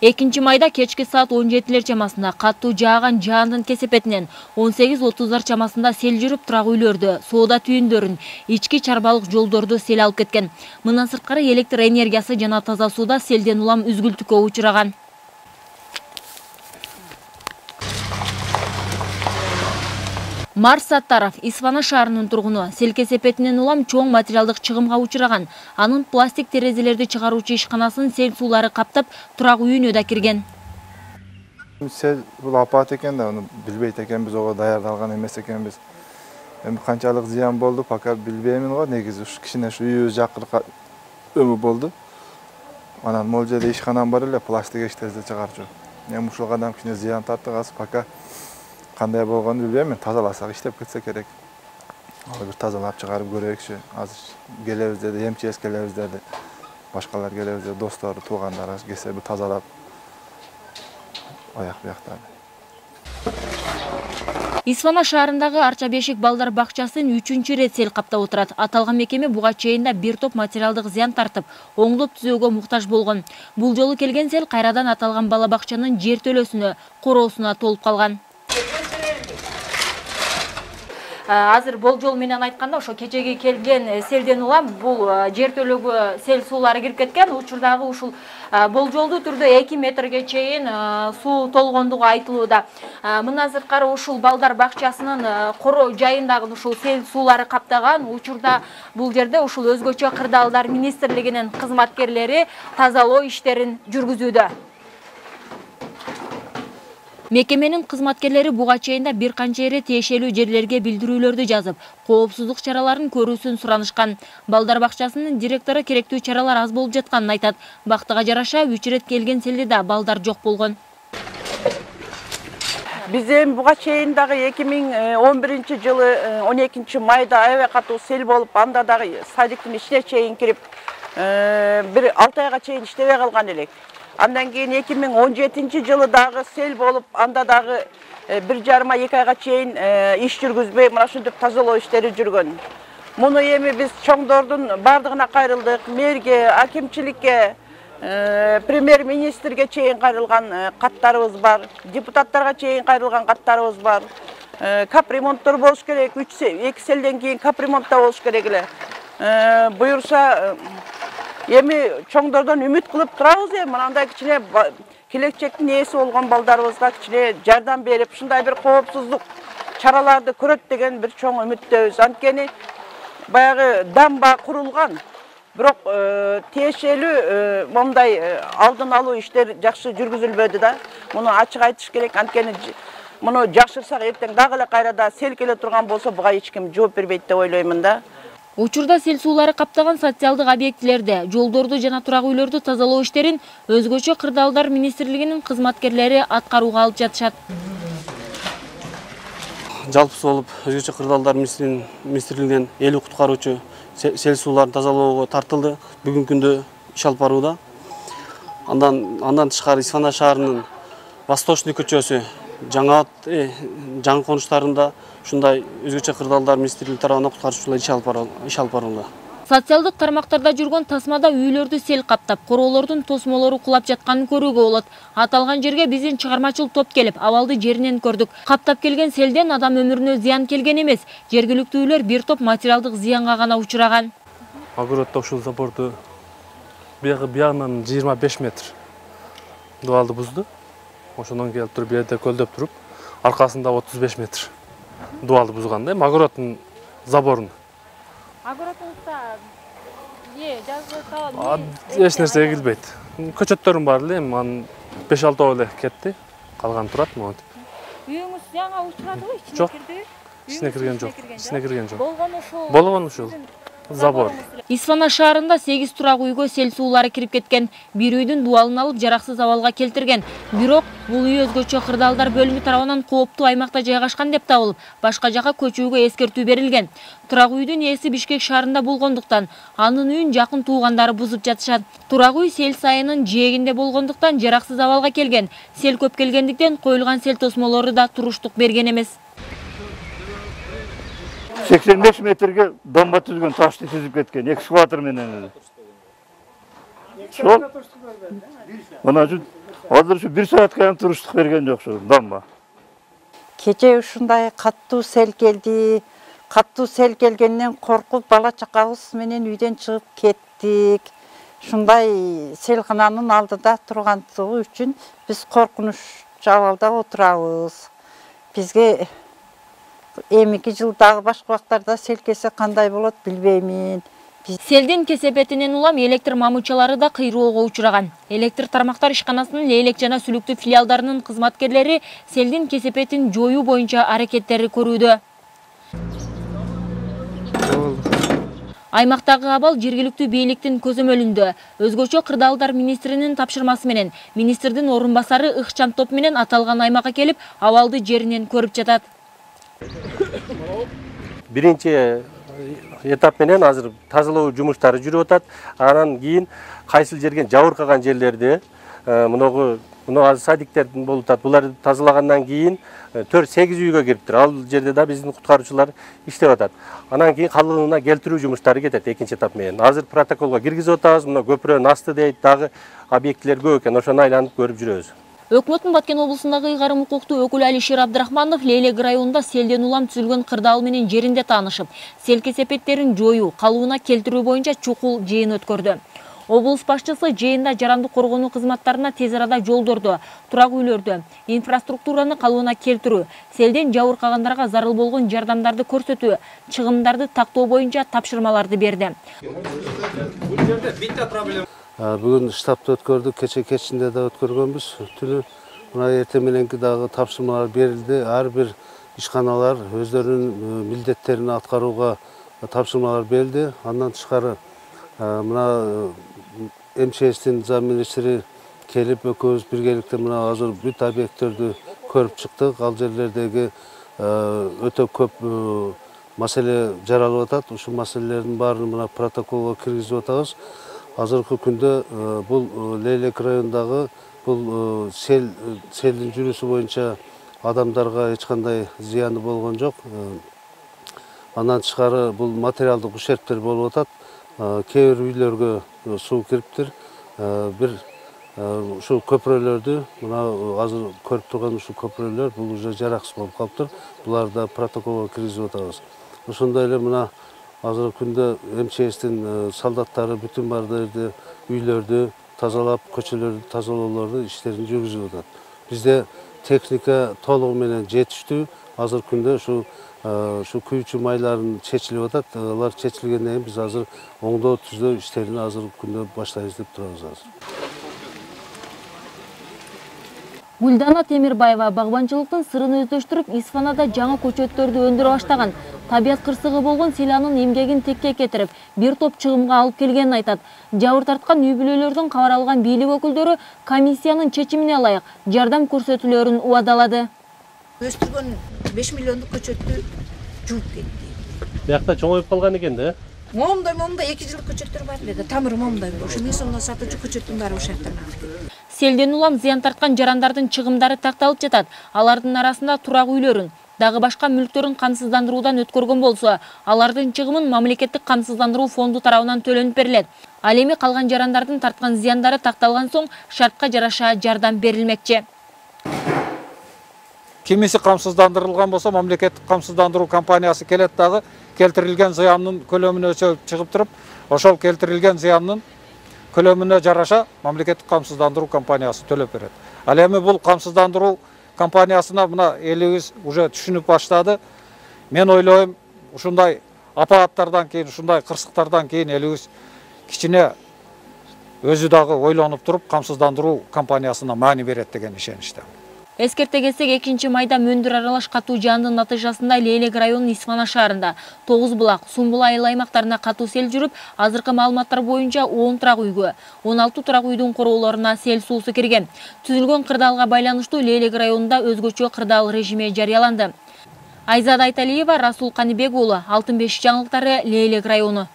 2 майда кечки саат 17 чамасында каттуу жааган жаандын кесепетинен 18:30 чамасында сел жүрүп турак үйлөрдү, соода түйүндөрүн, ички чарбалык жолдорду сел алып кеткен. Мындан сырткары электр энергиясы жана таза сууда селден улам үзгүлтүккө учураган. Марс Саттаров Исфана шаарынын тургуну. Сел кесепетинен улам чоң материалдык чыгымга учураган. Анын пластик терезелерди чыгаруучу ишканасын сел суулары каптап, турак үйүнө да кирген. Сел бул апат экен да, аны билбейт экенбиз, ого даярдалган эмес экенбиз. Эми канчалык зыян болду, пока билбеймин го. Негизи ушу кичине ушу үйүбүз жакырка өмү болду. Анан могул жерде ишканам бар эле, пластик эштерди чыгарчу. Эми ушул кадам кичине зыян тартты, азыр пока кандай болгонун билбейм, тазаласак иштеп кетсе керек. Аны бир тазалап чыгарып көрөйүкчү. Азыр келебиз деди, МЧС келебиз деди. Башкалар келебиз деди, достору, туугандары келсе бир тазалап аяк бияктады. Исфана шаарындагы Арча Бешик балдар бакчасын 3-чү рет сел каптап отурат. Аталган мекеме буга чейин да бир топ материалдык зыян тартып, оңдоп түзөөгө муктаж болгон. Бул жолу келген сел кайрадан аталган бала бакчанын жер төлөсүнө, короосуна толуп калган. Азыр болжол менен айтканда, ошо кечеги келген селден улам бул жер төлөгө сел суулары кирип кеткен. Учурдагы ушул болжолдуу түрдө 2 метрге чейин суу толгондугу айтылууда. Мындан сырткары ушул балдар бакчасынын коро жайындагы ушул сел суулары каптаган. Учурда бул жерде ушул өзгөчө кырдаалдар министрлигинин кызматкерлери тазалоо иштерин жүргүзүүдө. Мекеменин кызматкерлери буга чейин да бир канча эре тиешелүү жерлерге билдирүүлөрдү жазып, коопсуздук чараларын көрүүсүн суранышкан. Балдар бакчасынын директору керектүү чаралар аз болуп жатканын айтат. Бактыга жараша 3 рет келген селде да балдар жок болгон. Биз эми буга чейин дагы 2011-жылы 12 майда аябай катуу сел болуп, анда дагы садиктин ичине чейин кирип, бир 6 айга чейин иштебей калган элек. Андан кейін 2017-жылы дагы сел болуп, анда дагы 1,5-2 айга чейин иш жүргүзбөй, мына ушинтип тазалоо иштери жүргөн. Муну эми биз чоңдордун бардыгына кайрылдык, мэрге, акимчиликке, премьер-министрге чейин кайрылган каттарыбыз бар, депутаттарга чейин кайрылган каттарыбыз бар. Капремонттор болуш керек, 2 селден кийин капремонтта болуш керек эле. Буюрса эми чоңдордон үмүт кылып турабыз, мынандай кичине келечектин ээси болгон балдарыбызга кичине жардам берип, ушундай бир коопсуздук чараларды көрөт деген бир чоң үмүттөбүз. Анткени баягы дамба курулган, бирок тиешелүү мондай алдын алуу иштер жакшы жүргүзүлбөдү да. Муну ачык айтыш керек. Анткени муну жакшырсак эртең дагы эле кайрада сел келе турган болсо, буга эч ким жооп бербейт деп ойлоймун да. Учурда сел суулары каптаган социалдык объектилерде, жолдорду жана турак үйлөрдү тазалоо иштерин өзгөчө кырдаалдар министрлигинин кызматкерлери аткарууга алып жатышат. Жалпысы болуп, өзгөчө кырдаалдар министрлигинен 50 куткаруучу сел сууларын тазалоого тартылды. Бүгүнкү күндө иш алып барууда. Андан тышкары Исфана шаарынын Восточный көчөсү, жаңы конуштарында ушундай өзгөчө кырдаалдар министрлиги тарабынан куткаруучулар иш алып барууда. Социалдык тармактарда жүргөн тасмада үйлөрдү сел каптап, короолордун тосмолору кулап жатканын көрүүгө болот. Аталган жерге биздин чыгармачыл топ келип, абалды жеринен көрдүк. Каптап келген селден адам өмүрүнө зыян келген эмес, жергиликтүү үйлөр бир топ материалдык зыянга гана учураган. Огородто ушул заборду биягынан 25 метр дуалды бузду. Ошондон келип туруп, бу жерде көлдөп туруп, аркасында 35 метр дуалды бузган да, огороддун заборун. Огородуңузда жазгы эч нерсе эгилбейт. Көчөттөрүм бар эле, анын 5-6 эле кетти. Калган турат могу. Үйүңүз зыянга учурадыбы? Жок. Ичине кирген жок. Болгон ушул. Забор. Исфана шаарында 8 турак үйгө сел суулары кирип кеткен. Бир үйдүн дуалын алып жараксыз абалга келтирген. Бирок бул үй өзгөчө кырдаалдар бөлүмү тарабынан кооптуу аймакта жайгашкан деп табылып, башка жака көчүүгө эскертүү берилген. Турак үйдүн ээси Бишкек шаарында болгондуктан, анын үйүн жакын туугандары бузуп жатышат. Турак үй сел сайынын жээгинде болгондуктан жараксыз абалга келген. Сел көп келгендиктен коюлган сел тосмолору да туруштук берген эмес. 85 метрге домба түзгөн, ташты түзүп кеткен, экскаватор менен. Sol. Ona üçün hazır şu 1 saatken turuştuk bergen yok şu damma. Kece ушундай каттуу сел келди. Каттуу сел келгенден коркуп бала чакабыз менен үйдөн чыгып кеттик. Ушундай селкананын алдыда тургандыгы үчүн биз коркунуч абалда отурабыз. Бизге эмики жылдагы башка убактарда сел келсе кандай болот билбеймин. Селдин кесепетинен улам электр мамычалары да кыйроого учураган. Электр тармактар ишканасынын Лейлек жана Сүлүктүү филиалдарынын кызматкерлери селдин кесепетин жоюу боюнча аракеттери көрүүдө. Аймактагы абал жергиликтүү бийликтин көзөмөлүндө. Өзгөчө кырдаалдар министринин тапшырмасы менен министрдин орун басары ыкчам топ менен аталган аймакка келип, абалды жеринен көрүп жатат. Биринчи этап менен азыр тазалоо жумуштары жүрүп атат. Анан кийин кайсыл жерге жабыркаган жерлерди муну азыр садиктер болуп атат. Буларды тазалагандан кийин 4-8 үйгө кириптир. Ал жерде да биздин куткаруучулар иштеп атат. Анан кийин калыбына келтирүү жумуштары кетет экинчи этап менен. Азыр протоколго киргизип атабыз. Мына көпүрөнүн асты дейт, дагы объектилер көп экен. Ошону айланып көрүп жүрөбүз. Өкмөттүн Баткен облусундагы ыйгарым укуктуу өкүлү Алишер Абдрахманов Лейлек районунда селден улам түзүлгөн кырдаал менен жеринде таанышып, сел кесепеттерин жоюу, калыбына келтирүү боюнча чукул жыйын өткөрдү. Облус башчысы жыйында жарандык коргонуу кызматтарына тез арада жолдорду, турак үйлөрдү, инфраструктураны калыбына келтирүү, селден жабыркагандарга зарыл болгон жардамдарды көрсөтүү, чыгымдарды тактоо боюнча тапшырмаларды берди. Бүгін штабты өткөрдүк, кечинде да өткөргөнбүз. Түнү мына эртең мененки дагы тапшырмалар берилди. Ар бир ишканалар өздөрүнүн милдеттерин аткарууга тапшырмалар берилди. Андан тышкары мына МЧСтин зам министри келип экөөбүз биргеликте мына азыр бүт объекттерди көрүп чыктык. Ал жерлердеги өтө көп маселе жаралып атат. Ушул маселелердин баарын мына протоколго киргизип атабыз. Азыркы күндө бул Лейлек районундагы бул селдин жүрүүсү боюнча адамдарга эч кандай зыяны болгон жок. Андан тышкары бул материалдык ущербтер болуп атат. Кээ бир үйлөргө суу кириптир. Бир ушул көпүрөлөрдү мына азыр көрүп турган ушул көпүрөлөр бул уже жараксыз болуп калыптыр. Буларды протоколго киргизип атабыз. Ошондой эле мына азыркы күндө МЧСтин солдаттары бүтүн бардырды үйлөрдү тазалап, көчөлөрдү тазалоолорду иштерин жүргүзүп атат. Бизде техника толугу менен жетиштүү. Азыркы күндө ушу күйүүчү майларын чечилип атат. Алар чечилгенден кийин биз азыр оңдоо түздөө иштерин азыркы күндө баштайбыз деп турабыз азыр. Гүлдана Темирбаева багбанчылыктын сырын өздөштүрүп, Исфанада жаңы көчөттөрдү өндүрө баштаган. Табият кырсыгы болгон селанын эмгегин текке кетирип, бир топ чыгымга алып келгенин айтат. Жабыр тарткан үй бүлөлөрдүн кабар алган бийлик өкүлдөрү комиссиянын чечимине ылайык жардам көрсөтүүлөрүн убадалады. Өстүргөн 5 миллиондук көчөттү жууп кетти. Биякта чоңоюп калган экен да. Момундай 2 жылдык көчөттөр бар эле, тамыры момундай. Ошо мен сонун сатуучу көчөттүн баары ошол жактан алып келди. Селден улам зыян тарткан жарандардын чыгымдары такталып жатат. Алардын арасында турак үйлөрүн, дагы башка мүлктөрүн камсыздандыруудан өткөргөн болсо, алардын чыгымын мамлекеттик камсыздандыруу фонду тарабынан төлөнүп берилет. Ал эми калган жарандардын тарткан зыяндары такталган соң шартка жараша жардам берилмекчи. Кимиси камсыздандырылган болсо, мамлекеттик камсыздандыруу компаниясы келет дагы келтирилген зыяндын көлөмүн өлчөп чыгып туруп, ошол келтирилген зыяндын көлөмүнө жараша мамлекеттик камсыздандыруу компаниясы төлөп берет. Ал эми бул камсыздандыруу компаниясына мына элибиз уже түшүнүп баштады. Мен ойлойм, ушундай апааттардан кийин, ушундай кырсыктардан кийин элибиз кичине өзү дагы ойлонуп туруп камсыздандыруу компаниясына маани берет деген ишеничте. Эскерте кетсек, 2 майда мөндүр аралаш катуу жаандын натыйжасында Лейлек районунун Исфана шаарында 9 булак, Сумбул айыл аймактарына катуу сел жүрүп, азыркы маалыматтар боюнча 10 турак үйгө, 16 турак үйдүн короолоруна сел суусу кирген. Түзүлгөн кырдаалга байланыштуу Лейлек районунда өзгөчө кырдаал режими жарыяланды. Айзада Айталиева, Расул Каныбек уулу, Алтын беш жаңылыктары, Лейлек району.